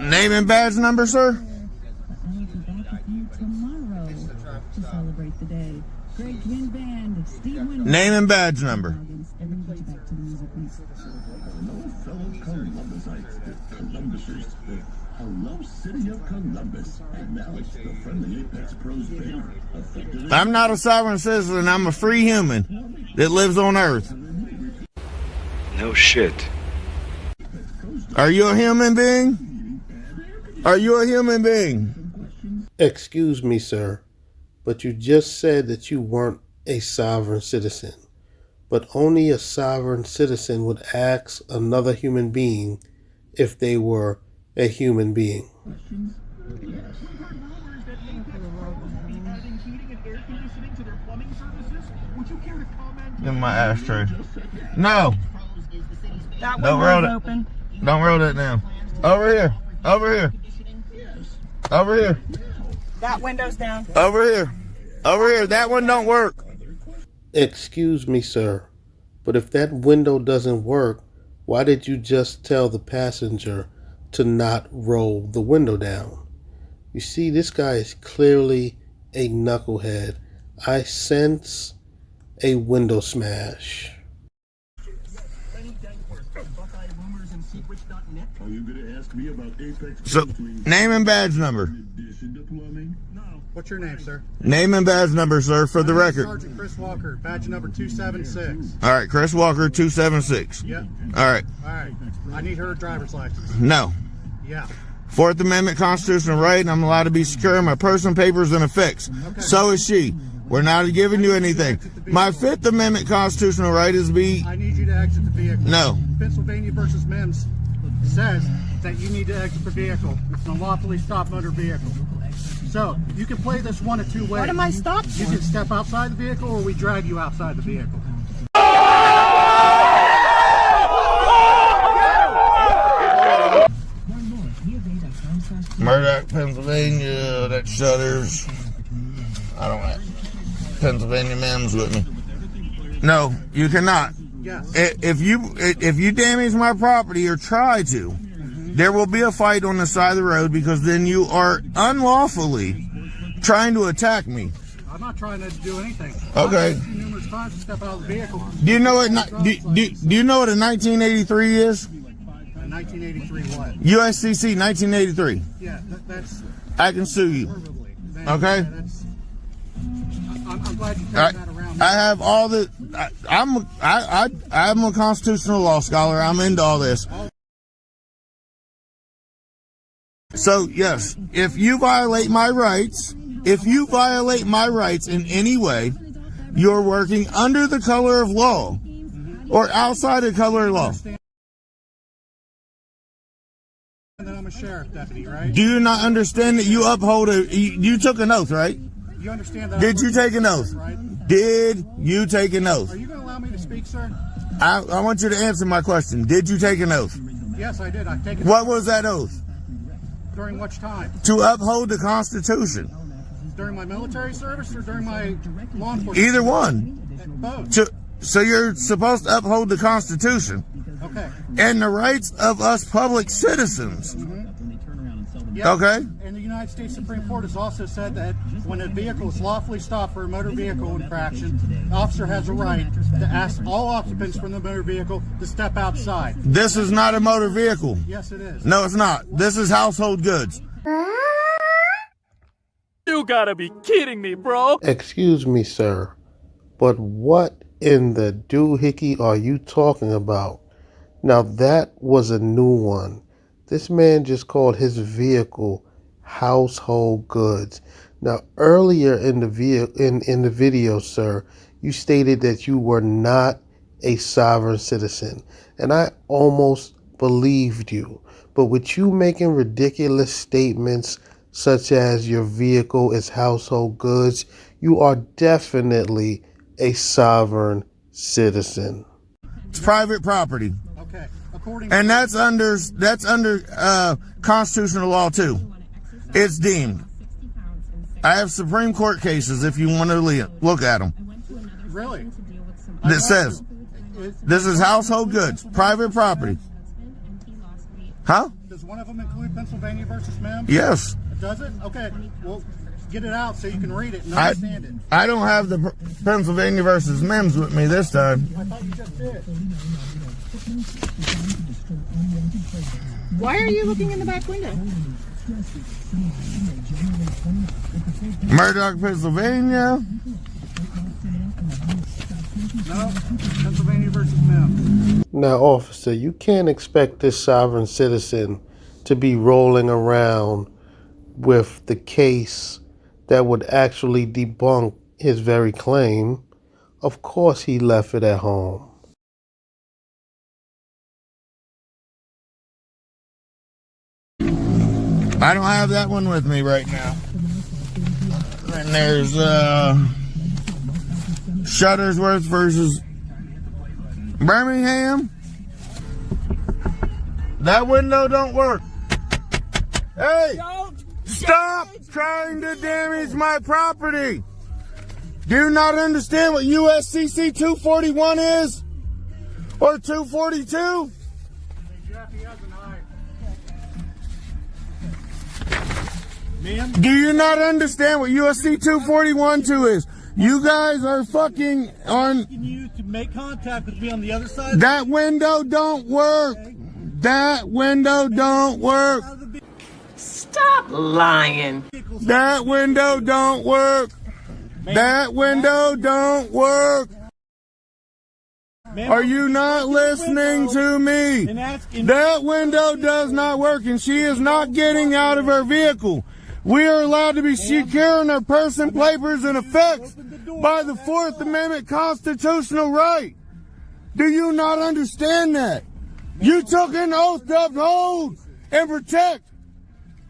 Name and badge number, sir? Name and badge number. Hello, City of Columbus. Acknowledge the friendly Apex Pros banner. I'm not a sovereign citizen. I'm a free human that lives on Earth. No shit. Are you a human being? Are you a human being? Excuse me, sir, but you just said that you weren't a sovereign citizen. But only a sovereign citizen would ask another human being if they were a human being. Give me my ashtray. No. That Don't roll it. open. Don't roll that down. Over here. Over here. Over here. That window's down. Over here. Over here. That one don't work. Excuse me, sir, but if that window doesn't work, why did you just tell the passenger to not roll the window down? You see, this guy is clearly a knucklehead. I sense a window smash. Are you going to ask me about Apex? So, name and badge number. What's your name, sir? Name and badge number, sir, for the record. Sergeant Chris Walker, badge number 276. All right, Chris Walker, 276. Yep. All right. All right. I need her driver's license. No. Yeah. Fourth Amendment constitutional right, and I'm allowed to be secure in my personal papers and effects. Okay. So is she. We're not giving you anything. My Fifth Amendment constitutional right is I need you to exit the vehicle. No. Pennsylvania versus Mims says that you need to exit the vehicle. It's an unlawfully stopped motor vehicle. So you can play this one of two ways. What am I stopped for? You can step outside the vehicle, or we drag you outside the vehicle. Murdoch, Pennsylvania. That shutters. I don't have Pennsylvania Mims with me. No, you cannot. Yes. If you damage my property or try to, there will be a fight on the side of the road, because then you are unlawfully trying to attack me. I'm not trying to do anything. Okay. I've asked you numerous times to step out of the vehicle. Do you know what? Do you know what a 1983 is? 1983 what? USCC 1983. Yeah, that's. I can sue you. Okay. I'm glad you turned that around. I have all the. I'm a constitutional law scholar. I'm into all this. So yes, if you violate my rights, in any way, you're working under the color of law or outside the color of law. And then I'm a sheriff deputy, right? Do you not understand that you uphold you took an oath, right? You understand that? Did you take an oath? Right? Did you take an oath? Are you going to allow me to speak, sir? I want you to answer my question. Did you take an oath? Yes, I did. I've taken. What was that oath? During which time? To uphold the Constitution. During my military service or during my law enforcement? Either one. Both. So you're supposed to uphold the Constitution. Okay. And the rights of us public citizens. Yeah. Okay? And the United States Supreme Court has also said that when a vehicle is lawfully stopped for a motor vehicle infraction, the officer has a right to ask all occupants from the motor vehicle to step outside. This is not a motor vehicle. Yes, it is. No, it's not. This is household goods. You gotta be kidding me, bro. Excuse me, sir, but what in the doohickey are you talking about? Now that was a new one. This man just called his vehicle household goods. Now earlier in the video, sir, you stated that you were not a sovereign citizen, and I almost believed you. But with you making ridiculous statements such as your vehicle is household goods, you are definitely a sovereign citizen. It's private property. Okay. And that's under constitutional law too. It's deemed. I have Supreme Court cases if you want to look at them. Really? That says This is household goods, private property. Huh? Does one of them include Pennsylvania versus Mem? Yes. Does it? Okay. Well, get it out so you can read it and understand it. I don't have the Pennsylvania versus Mims with me this time. I thought you just did. Why are you looking in the back window? Murdoch, Pennsylvania. No, Pennsylvania versus Mem. Now, officer, you can't expect this sovereign citizen to be rolling around with the case that would actually debunk his very claim. Of course he left it at home. I don't have that one with me right now. And there's Shuttersworth versus Birmingham. That window don't work. Hey, stop trying to damage my property. Do you not understand what USCC 241 is? Or 242? Do you not understand what USC 241-2 is? You guys are fucking on. You to make contact with me on the other side. That window don't work. That window don't work. Stop lying. That window don't work. That window don't work. Are you not listening to me? That window does not work, and she is not getting out of her vehicle. We are allowed to be securing our person, papers, and effects by the Fourth Amendment constitutional right. Do you not understand that? You took an oath to uphold and protect.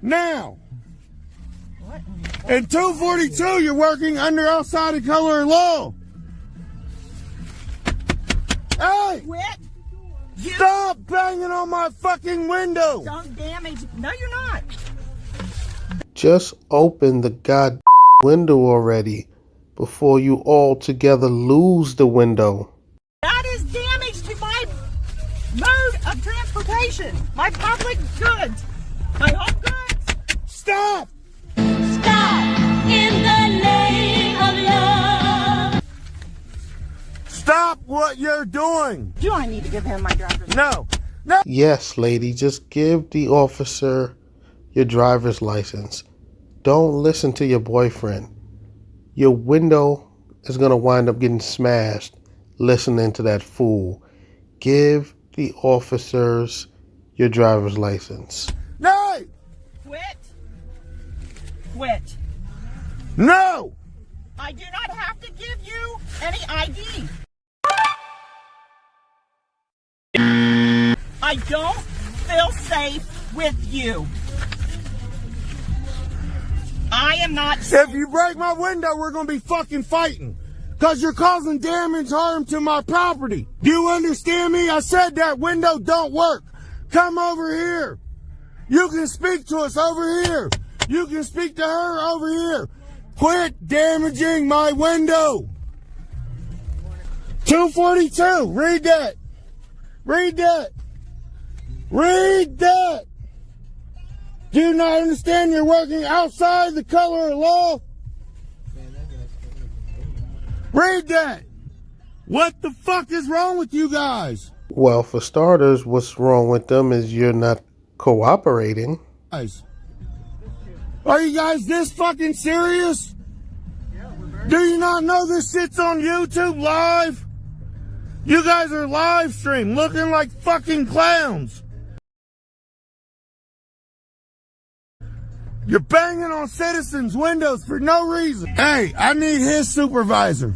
Now, in 242, you're working under outside of color of law. Hey! Quit. Stop banging on my fucking window! Don't damage. No, you're not. Just open the god window already before you altogether lose the window. That is damage to my mode of transportation. My public goods. My home goods. Stop! Stop in the name of love. Stop what you're doing! Do I need to give him my driver's No. No! Yes, lady, just give the officer your driver's license. Don't listen to your boyfriend. Your window is going to wind up getting smashed listening to that fool. Give the officers your driver's license. No! Quit. Quit. No! I do not have to give you any ID. I don't feel safe with you. I am not safe. If you break my window, we're gonna be fucking fighting. Cause you're causing damage, harm to my property. Do you understand me? I said that window don't work. Come over here. You can speak to us over here. You can speak to her over here. Quit damaging my window. 242. Read that. Read that. Read that. Do you not understand you're working outside the color of law? Read that. What the fuck is wrong with you guys? Well, for starters, what's wrong with them is you're not cooperating. Guys, are you guys this fucking serious? Do you not know this shit's on YouTube live? You guys are live stream looking like fucking clowns. You're banging on citizens' windows for no reason. Hey, I need his supervisor.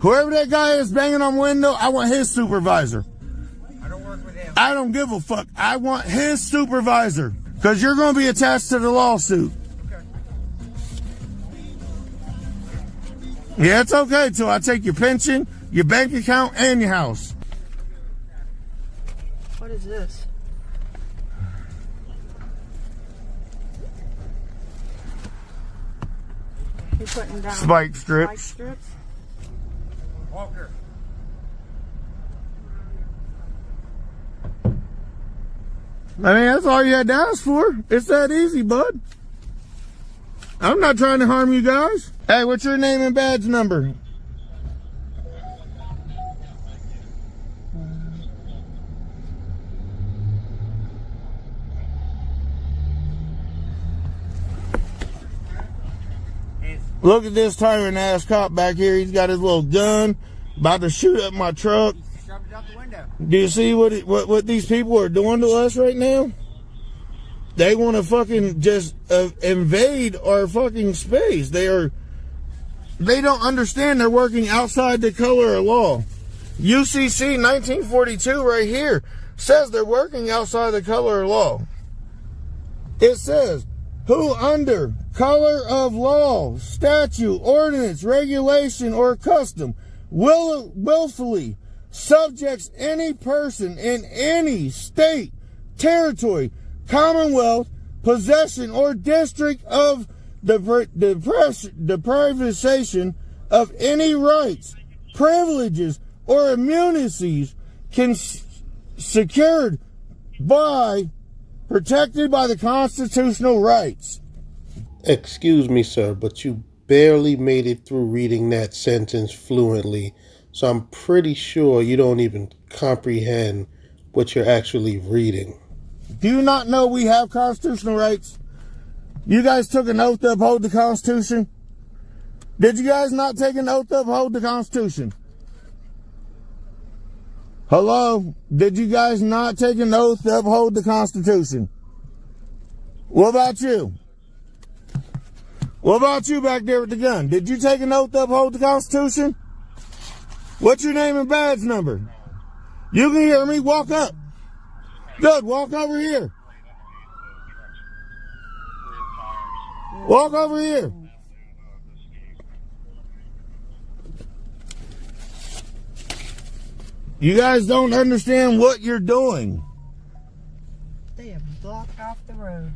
Whoever that guy is banging on window, I want his supervisor. I don't work with him. I don't give a fuck. I want his supervisor. Because you're going to be attached to the lawsuit. Okay. Yeah, it's okay till I take your pension, your bank account, and your house. What is this? You're putting down Spike strips. spike strips? Walker. I mean, that's all you had to ask for. It's that easy, bud. I'm not trying to harm you guys. Hey, what's your name and badge number? Look at this tyrant ass cop back here. He's got his little gun, about to shoot up my truck. Shoved it out the window. Do you see what these people are doing to us right now? They want to fucking just invade our fucking space. They don't understand they're working outside the color of law. UCC 1942 right here says they're working outside the color of law. It says, who under color of law, statute, ordinance, regulation, or custom willfully subjects any person in any state, territory, commonwealth, possession, or district of the deprivation of any rights, privileges, or immunities secured by, protected by the constitutional rights. Excuse me, sir, but you barely made it through reading that sentence fluently, so I'm pretty sure you don't even comprehend what you're actually reading. Do you not know we have constitutional rights? You guys took an oath to uphold the Constitution? Did you guys not take an oath to uphold the Constitution? Hello? Did you guys not take an oath to uphold the Constitution? What about you? What about you back there with the gun? Did you take an oath to uphold the Constitution? What's your name and badge number? You can hear me. Walk up. Good. Walk over here. Walk over here. You guys don't understand what you're doing. They have blocked off the road.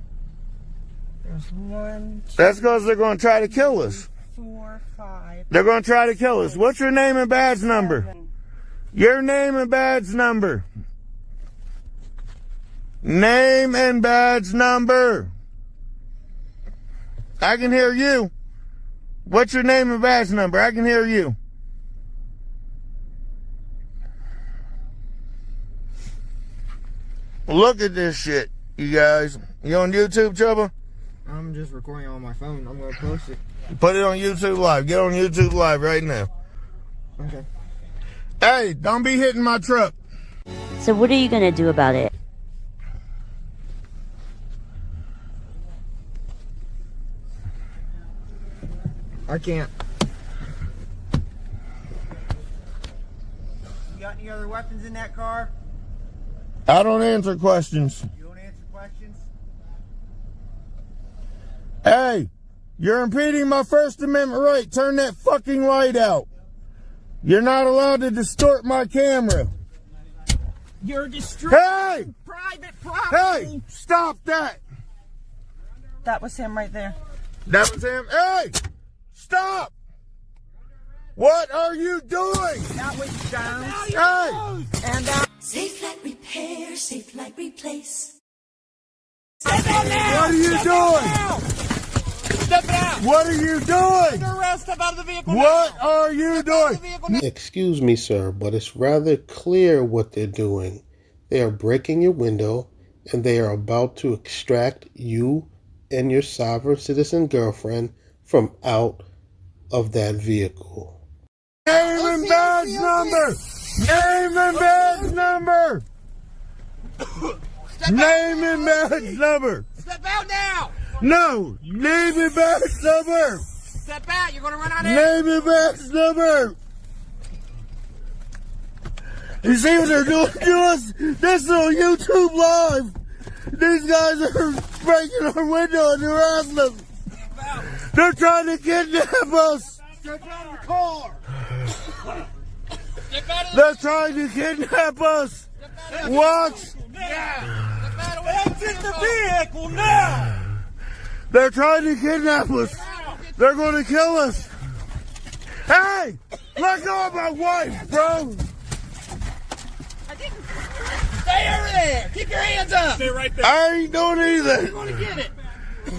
There's 1, 2, That's because they're going to try to kill us. 4, 5. They're going to try to kill us. What's your name and badge number? 7. Your name and badge number. Name and badge number. I can hear you. What's your name and badge number? I can hear you. Look at this shit, you guys. You on YouTube, Chubba? I'm just recording on my phone. I'm going to post it. Put it on YouTube Live. Get on YouTube Live right now. Okay. Hey, don't be hitting my truck. So what are you going to do about it? I can't. You got any other weapons in that car? I don't answer questions. You don't answer questions? Hey, you're impeding my First Amendment right. Turn that fucking light out. You're not allowed to distort my camera. You're destroying Hey! private property. Hey, stop that. That was him right there. That was him. Hey, stop. What are you doing? That was Jones. Hey, And Safelight repair, safelight replace. what are you doing? step out. What are you doing? Step out of the vehicle. What are you doing? Excuse me, sir, but it's rather clear what they're doing. They are breaking your window, and they are about to extract you and your sovereign citizen girlfriend from out of that vehicle. Name and badge number. Name and badge number. Name and badge number. Step out now. No, name and badge number. Step out. You're going to run out of here. Name and badge number. You see what they're doing to us? This is on YouTube Live. These guys are breaking our window and harassing us. They're trying to kidnap us. Step out of the car. They're trying to kidnap us. Watch. Exit the vehicle now. They're trying to kidnap us. They're going to kill us. Hey, let go of my wife, bro. Stay over there. Keep your hands up. Stay right there. I ain't doing anything. You're going to get it.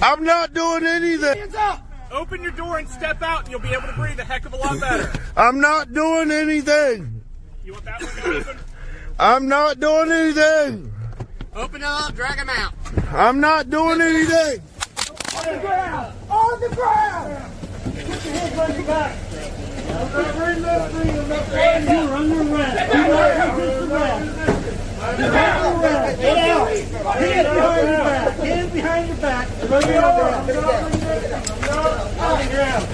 I'm not doing anything. Hands up. Open your door and step out, and you'll be able to breathe a heck of a lot better. I'm not doing anything. You want that window open? I'm not doing anything. Open it up, drag him out. I'm not doing anything. On the ground. On the ground. Put your hands on your back. You're under arrest. Do not resist arrest. You're under arrest. Get out. Hands behind your back. Hands behind your back. Run your arm. On the ground.